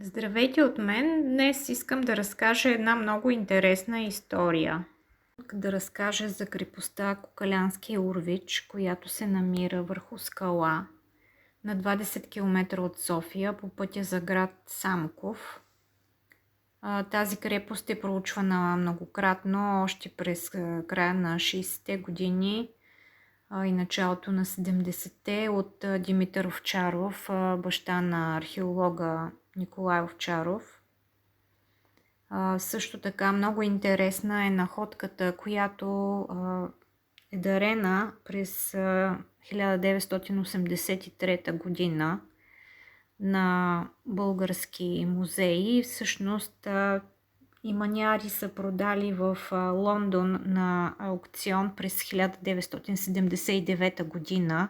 Здравейте от мен! Днес искам да разкажа една много интересна история. Да разкажа за крепостта Кокалянски урвич, която се намира върху скала на 20 км от София по пътя за град Самоков. Тази крепост е проучвана многократно още през края на 60-те години и началото на 70-те от Димитър Овчаров, баща на археолога Николай Овчаров. Също така много интересна е находката, която е дарена през 1983 година на български музеи. Всъщност иманяри са продали в Лондон на аукцион през 1979 година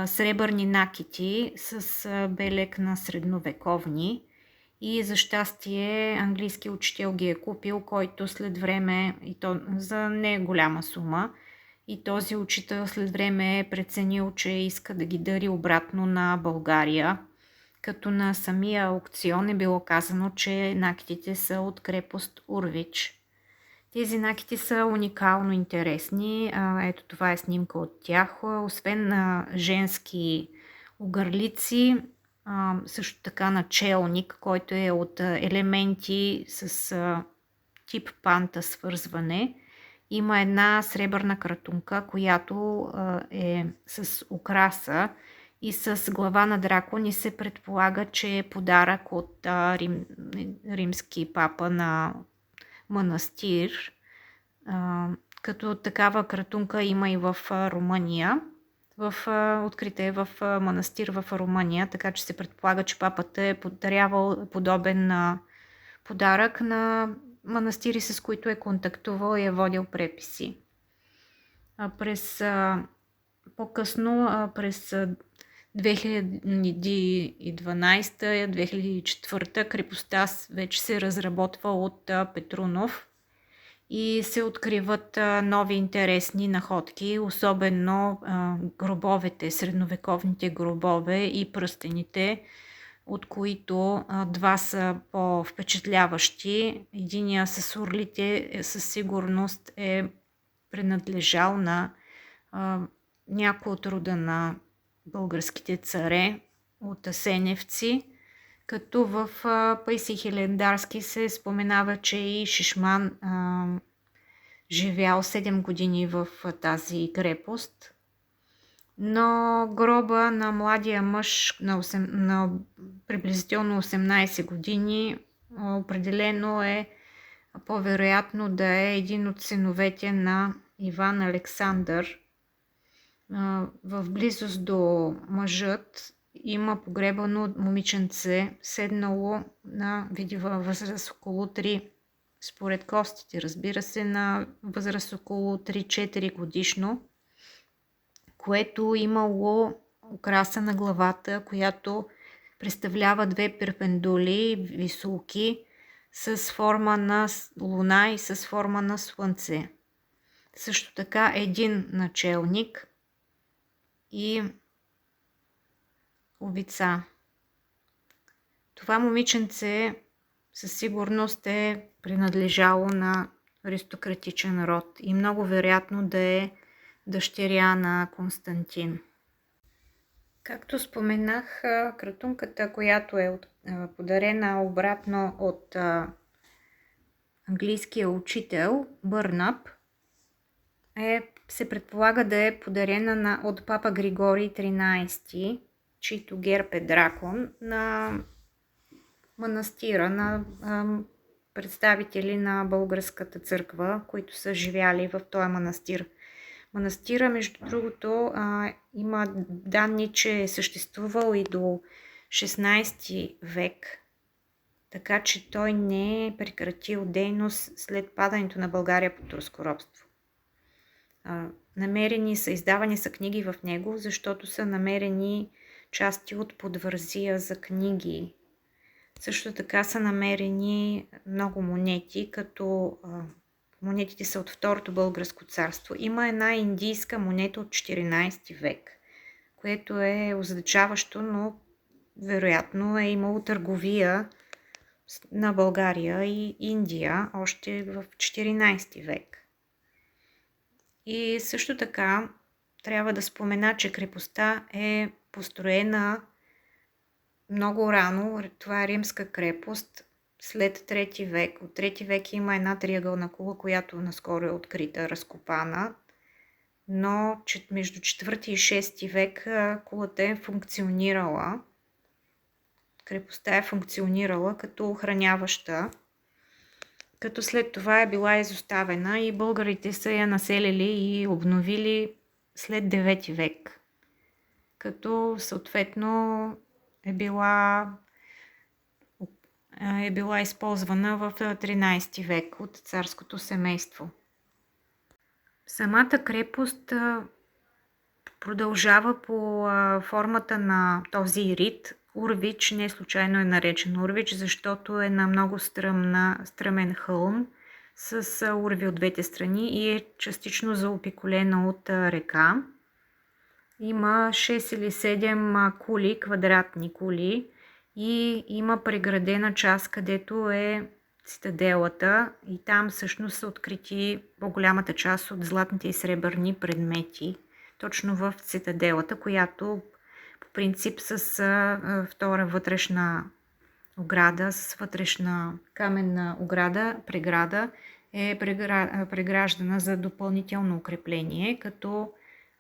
сребърни накити с белег на средновековни. И за щастие английски учител ги е купил, който след време, и то за не голяма сума, и този учител след време е преценил, че иска да ги дари обратно на България, като на самия аукцион е било казано, че накитите са от крепост Урвич. Тези накити са уникално интересни. Ето това е снимка от тях. Освен на женски огърлици, също така начелник, който е от елементи с тип панта свързване. Има една сребърна кратунка, която е с украса и с глава на дракон и се предполага, че е подарък от римски папа на манастир. Като такава кратунка има и в Румъния. Открита е в манастир в Румъния, така че се предполага, че папата е подарявал подобен подарък на манастири, с които е контактувал и е водил преписи. По-късно, през 2012-2004 крепостта вече се разработва от Петрунов и се откриват нови интересни находки, особено гробовете, средновековните гробове и пръстените, от които два са по-впечатляващи. Единия с орлите със сигурност е принадлежал на някой от рода на българските царе от Асеневци, като в Паисий Хилендарски се споменава, че и Шишман живял 7 години в тази крепост. Но гроба на младия мъж на приблизително 18 години определено е по-вероятно да е един от синовете на Иван Александър. В близост до мъжът има погребано момиченце, седнало на видива възраст около 3, според костите, разбира се, на възраст около 3-4 годишно, което имало украса на главата, която представлява две перпендули висулки с форма на луна и с форма на слънце. Също така един начелник и овица. Това момиченце със сигурност е принадлежало на аристократичен род и много вероятно да е дъщеря на Константин. Както споменах, кратунката, която е подарена обратно от английския учител Бърнап, се предполага да е подарена от папа Григорий XIII, чийто герб е дракон, на манастира, на представители на българската църква, които са живяли в този манастир. Манастира, между другото, има данни, че е съществувал и до 16 век, така че той не е прекратил дейност след падането на България под турско робство. Издавани са книги в него, защото са намерени части от подвързия за книги. Също така са намерени много монети, като монетите са от Второто българско царство. Има една индийска монета от 14 век, което е озадачаващо, но вероятно е имало търговия на България и Индия още в 14 век. И също така трябва да спомена, че крепостта е построена много рано. Това е римска крепост след 3 век. От 3 век има една триъгълна кула, която наскоро е открита, разкопана. Но между 4 и 6 век кулата е функционирала. Крепостта е функционирала като охраняваща, като след това е била изоставена и българите са я населили и обновили след 9 век, като съответно е била използвана в 13 век от царското семейство. Самата крепост продължава по формата на този рид. Урвич не случайно е наречен Урвич, защото е на много стръмен хълм с урви от двете страни и е частично заобиколена от река. Има 6 или 7 кули, квадратни кули, и има преградена част, където е цитаделата, и там всъщност са открити по-голямата част от златните и сребърни предмети, точно в цитаделата, която по принцип с втора вътрешна ограда, с вътрешна каменна преграда е преграждана за допълнително укрепление, като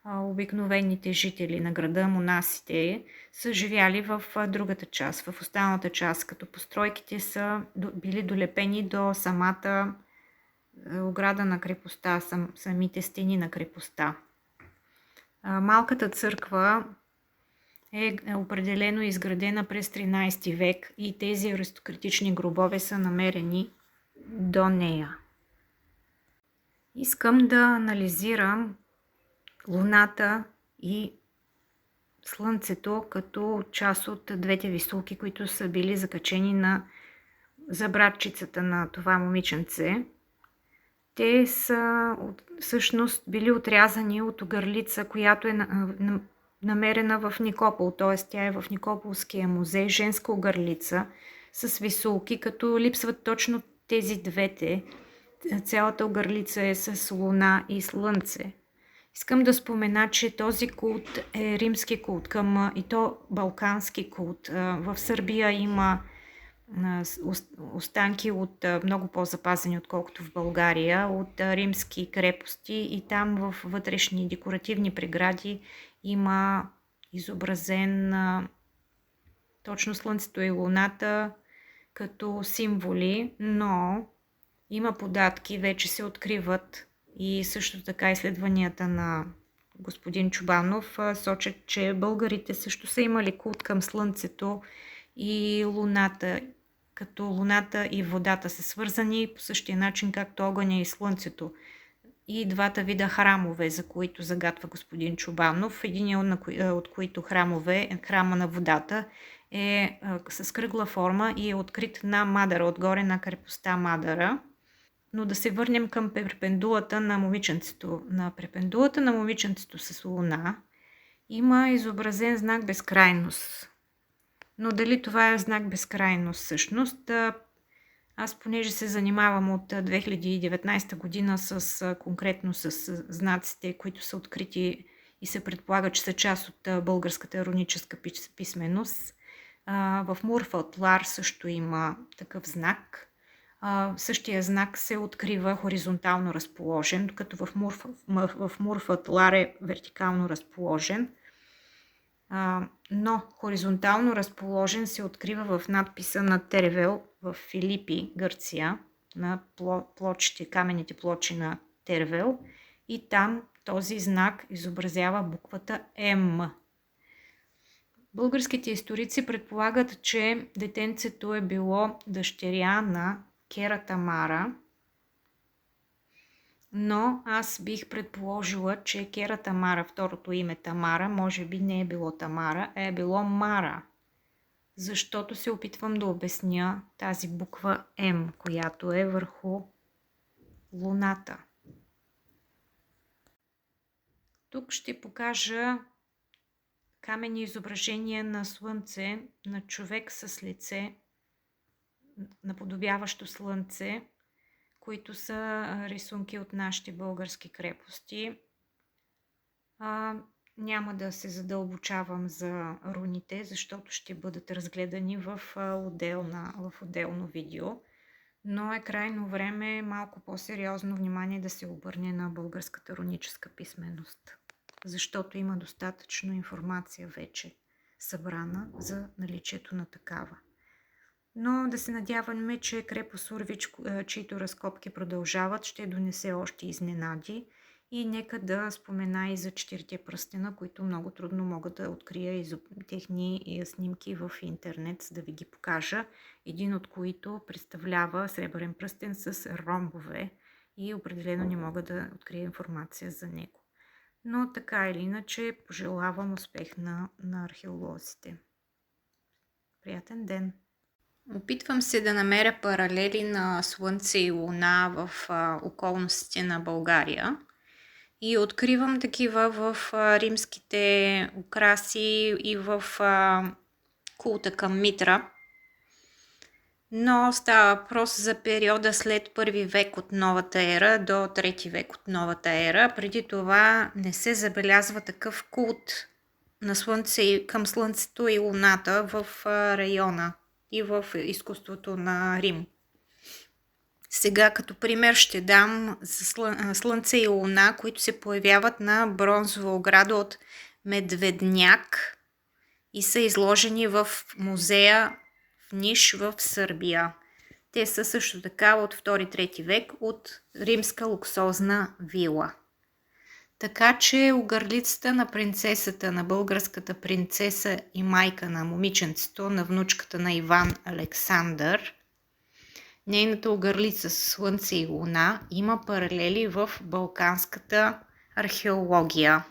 обикновените жители на града, монасите, са живяли в другата част, в останалата част, като постройките са били долепени до самата ограда на крепостта, самите стени на крепостта. Малката църква е определено изградена през 13 век и тези аристократични гробове са намерени до нея. Искам да анализирам Луната и Слънцето като част от двете висулки, които са били закачени за братчицата на това момиченце. Те са всъщност били отрязани от огърлица, която е намерена в Никопол, т.е. тя е в Никополския музей, женска огърлица с висулки, като липсват точно тези двете. Цялата огърлица е с Луна и Слънце. Искам да спомена, че този култ е римски култ, и то балкански култ. В Сърбия има останки от много по-запазени, отколкото в България, от римски крепости, и там в вътрешни декоративни прегради има изобразен точно Слънцето и Луната като символи, но има податки, вече се откриват, и също така изследванията на господин Чубанов сочат, че българите също са имали култ към Слънцето и Луната, като Луната и водата са свързани по същия начин, както огъня и Слънцето. И двата вида храмове, за които загатва господин Чубанов, един от които храмове, храма на водата, е с кръгла форма и е открит на Мадара, отгоре на крепостта Мадара. Но да се върнем към препендулата на момиченцето. На препендулата на момиченцето с Луна има изобразен знак безкрайност. Но дали това е знак безкрайност всъщност? Аз, понеже се занимавам от 2019 година конкретно с знаците, които са открити и се предполага, че са част от българската руническа писменост, в Мурфалтлар също има такъв знак. Същия знак се открива хоризонтално разположен, докато в Мурфалтлар е вертикално разположен. Но хоризонтално разположен се открива в надписа на Тервел в Филипи, Гърция, на каменните плочи на Тервел, и там този знак изобразява буквата М. Българските историци предполагат, че детенцето е било дъщеря на Кера Тамара, но аз бих предположила, че Кера Тамара, второто име Тамара, може би не е било Тамара, а е било Мара, защото се опитвам да обясня тази буква М, която е върху Луната. Тук ще покажа каменни изображения на Слънце, на човек с лице наподобяващо слънце, които са рисунки от нашите български крепости. Няма да се задълбочавам за руните, защото ще бъдат разгледани в отделно видео. Но е крайно време малко по-сериозно внимание да се обърне на българската руническа писменост, защото има достатъчно информация вече събрана за наличието на такава. Но да се надяваме, че крепост Урвич, чието разкопки продължават, ще донесе още изненади. И нека да спомена и за 4 пръстена, които много трудно мога да открия техни снимки в интернет, за да ви ги покажа. Един от които представлява сребърен пръстен с ромбове и определено не мога да открия информация за него. Но така или иначе пожелавам успех на археолозите. Приятен ден! Опитвам се да намеря паралели на Слънце и Луна в околностите на България. И откривам такива в римските украси и в култа към Митра. Но става въпрос за периода след 1 век от новата ера до 3 век от новата ера. Преди това не се забелязва такъв култ на слънце, към Слънцето и Луната в района и в изкуството на Рим. Сега като пример ще дам за Слънце и Луна, които се появяват на бронзова ограда от Медведняк и са изложени в музея в Ниш в Сърбия. Те са също така от 2-3 век от римска луксозна вила. Така че огърлицата на принцесата, на българската принцеса и майка на момиченцето, на внучката на Иван Александър, нейната огърлица с Слънце и Луна има паралели в балканската археология.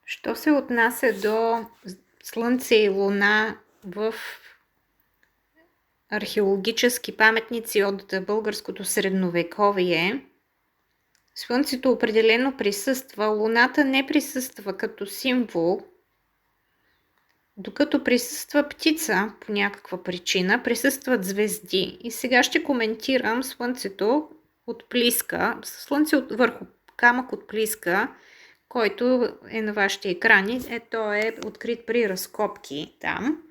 Що се отнася до Слънце и Луна в археологически паметници от българското средновековие, Слънцето определено присъства, Луната не присъства като символ, докато присъства птица по някаква причина, присъстват звезди. И сега ще коментирам Слънцето от Плиска, Слънце върху камък от Плиска, който е на вашите екрани. Той е открит при разкопки там.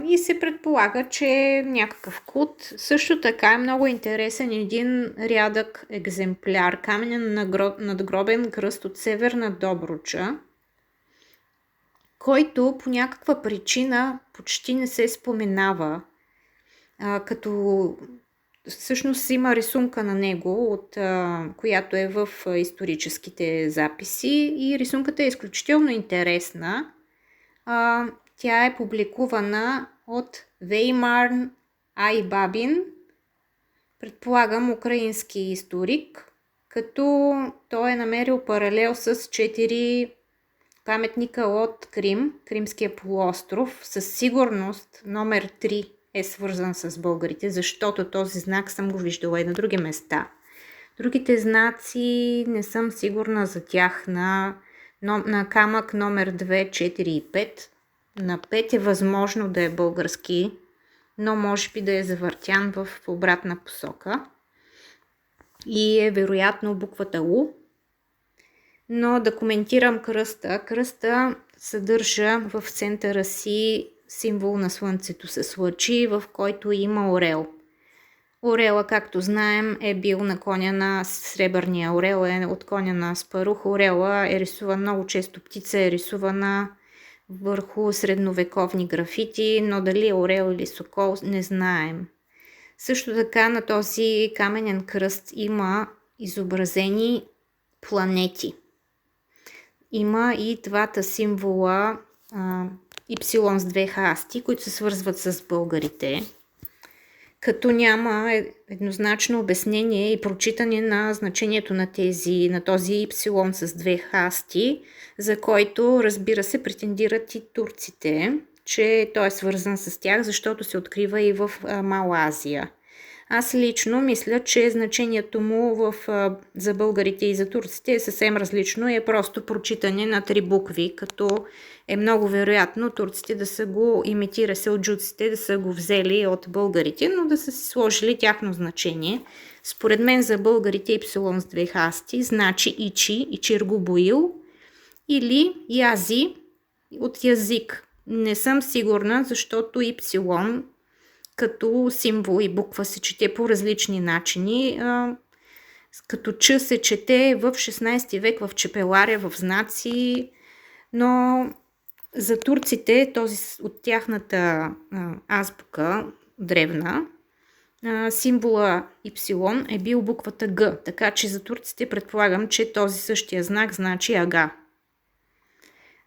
И се предполага, че е някакъв кут. Също така е много интересен един рядък екземпляр, каменен надгробен кръст от Северна Добруча, който по някаква причина почти не се споменава, като всъщност има рисунка на него, която е в историческите записи и рисунката е изключително интересна. Тя е публикувана от Веймарн Айбабин, предполагам украински историк, като той е намерил паралел с 4 паметника от Крим, Кримския полуостров. Със сигурност номер 3 е свързан с българите, защото този знак съм го виждала и на други места. Другите знаци не съм сигурна за тях. На камък номер 2, 4 и 5. На 5 е възможно да е български, но може би да е завъртян в обратна посока. И е вероятно буквата У. Но да коментирам кръста. Кръста съдържа в центъра си символ на Слънцето с лъчи, в който има орел. Орела, както знаем, е бил на коня на сребърния орел, е от коня на Спарух. Орела е рисувана, много често птица е рисувана върху средновековни графити, но дали е орел или сокол не знаем. Също така на този каменен кръст има изобразени планети. Има и двата символа Y с 2 хасти, които се свързват с българите, като няма еднозначно обяснение и прочитане на значението на този Y с 2 хасти, за който, разбира се, претендират и турците, че той е свързан с тях, защото се открива и в Мала Азия. Аз лично мисля, че значението му за българите и за турците е съвсем различно и е просто прочитане на 3 букви, като е много вероятно турците да са го имитира селджуците, да са го взели от българите, но да са си сложили тяхно значение. Според мен за българите ипсилон с 2 хасти значи ичи, ичиргубоил или язи от язик. Не съм сигурна, защото ипсилон като символ и буква се чете по различни начини. Като Ч се чете в 16 век в чепеларя, в знаци, но за турците от тяхната азбука древна, символа Y е бил буквата Г, така че за турците предполагам, че този същия знак значи ага.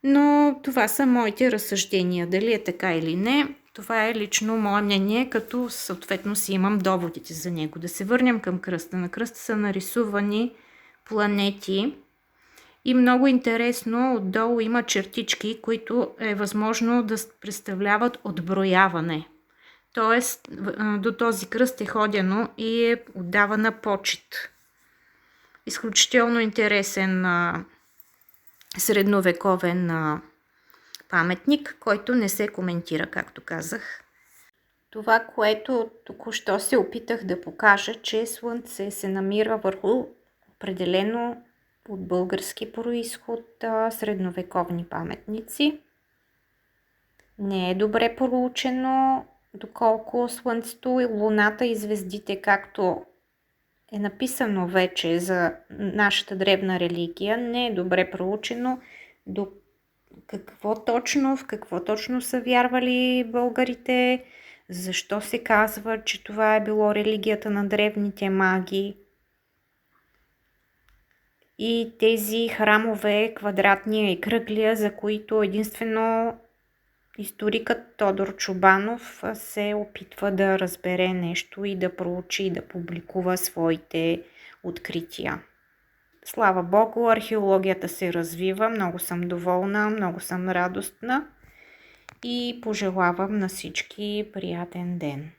Но това са моите разсъждения. Дали е така или не, това е лично мое мнение, като съответно си имам доводите за него. Да се върнем към кръста. На кръста са нарисувани планети и много интересно, отдолу има чертички, които е възможно да представляват отброяване. Тоест до този кръст е ходено и е отдавана почит. Изключително интересен средновековен паметник, който не се коментира, както казах. Това, което току-що се опитах да покажа, че Слънце се намира върху определено от български произход средновековни паметници. Не е добре проучено доколко Слънцето, Луната и звездите, както е написано вече за нашата древна религия, не е добре проучено до в какво точно са вярвали българите, защо се казва, че това е било религията на древните маги. И тези храмове, квадратния и кръглия, за които единствено историкът Тодор Чобанов се опитва да разбере нещо и да проучи и да публикува своите открития. Слава Богу, археологията се развива, много съм доволна, много съм радостна и пожелавам на всички приятен ден.